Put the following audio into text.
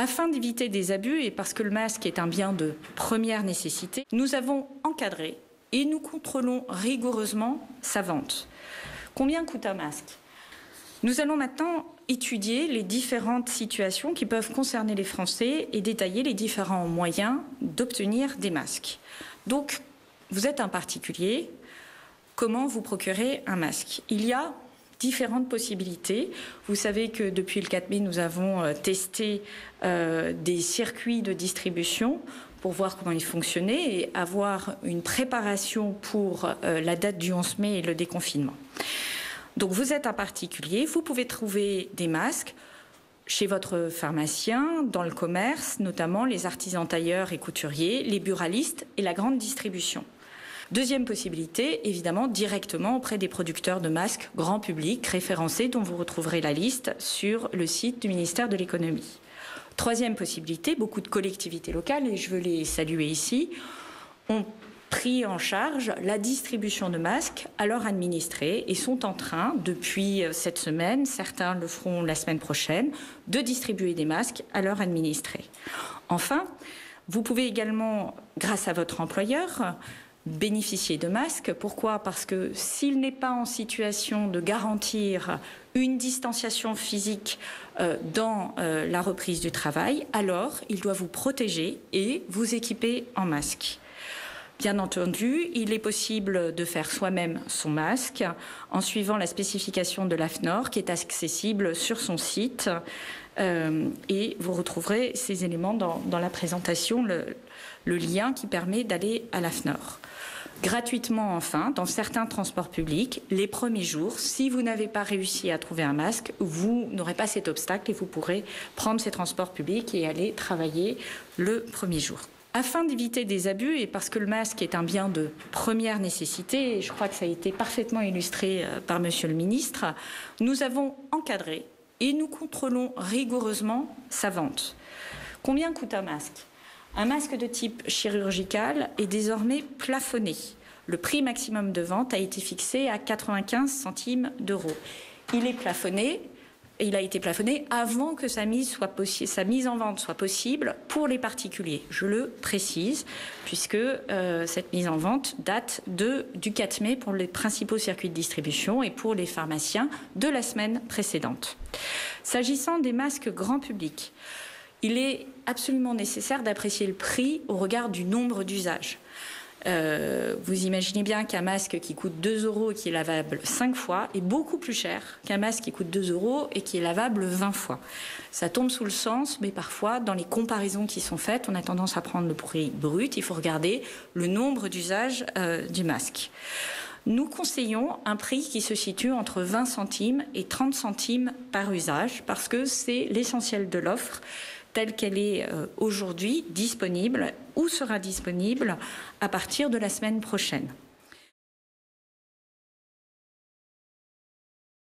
Afin d'éviter des abus et parce que le masque est un bien de première nécessité, nous avons encadré et nous contrôlons rigoureusement sa vente. Combien coûte un masque ? Nous allons maintenant étudier les différentes situations qui peuvent concerner les Français et détailler les différents moyens d'obtenir des masques. Donc, vous êtes un particulier, comment vous procurer un masque ? Il y a différentes possibilités. Vous savez que depuis le 4 mai, nous avons testé des circuits de distribution pour voir comment ils fonctionnaient et avoir une préparation pour la date du 11 mai et le déconfinement. Donc vous êtes un particulier, vous pouvez trouver des masques chez votre pharmacien, dans le commerce, notamment les artisans tailleurs et couturiers, les buralistes et la grande distribution. Deuxième possibilité, évidemment, directement auprès des producteurs de masques grand public référencés dont vous retrouverez la liste sur le site du ministère de l'économie. Troisième possibilité, beaucoup de collectivités locales, et je veux les saluer ici, ont pris en charge la distribution de masques à leurs administrés et sont en train, depuis cette semaine, certains le feront la semaine prochaine, de distribuer des masques à leurs administrés. Enfin, vous pouvez également, grâce à votre employeur, bénéficier de masques. Pourquoi ? Parce que s'il n'est pas en situation de garantir une distanciation physique dans la reprise du travail, alors il doit vous protéger et vous équiper en masque. Bien entendu, il est possible de faire soi-même son masque en suivant la spécification de l'AFNOR qui est accessible sur son site et vous retrouverez ces éléments dans la présentation, le lien qui permet d'aller à l'AFNOR. Gratuitement, enfin, dans certains transports publics, les premiers jours, si vous n'avez pas réussi à trouver un masque, vous n'aurez pas cet obstacle et vous pourrez prendre ces transports publics et aller travailler le premier jour. Afin d'éviter des abus et parce que le masque est un bien de première nécessité, et je crois que ça a été parfaitement illustré par Monsieur le ministre, nous avons encadré et nous contrôlons rigoureusement sa vente. Combien coûte un masque ? Un masque de type chirurgical est désormais plafonné. Le prix maximum de vente a été fixé à 95 centimes d'euros. Il est plafonné. Il a été plafonné avant que sa mise en vente soit possible pour les particuliers. Je le précise, puisque cette mise en vente date du 4 mai pour les principaux circuits de distribution et pour les pharmaciens de la semaine précédente. S'agissant des masques grand public, il est absolument nécessaire d'apprécier le prix au regard du nombre d'usages. Vous imaginez bien qu'un masque qui coûte 2 € et qui est lavable 5 fois est beaucoup plus cher qu'un masque qui coûte 2 € et qui est lavable 20 fois. Ça tombe sous le sens, mais parfois, dans les comparaisons qui sont faites, on a tendance à prendre le prix brut. Il faut regarder le nombre d'usages du masque. Nous conseillons un prix qui se situe entre 20 centimes et 30 centimes par usage, parce que c'est l'essentiel de l'offre telle qu'elle est aujourd'hui disponible ou sera disponible à partir de la semaine prochaine.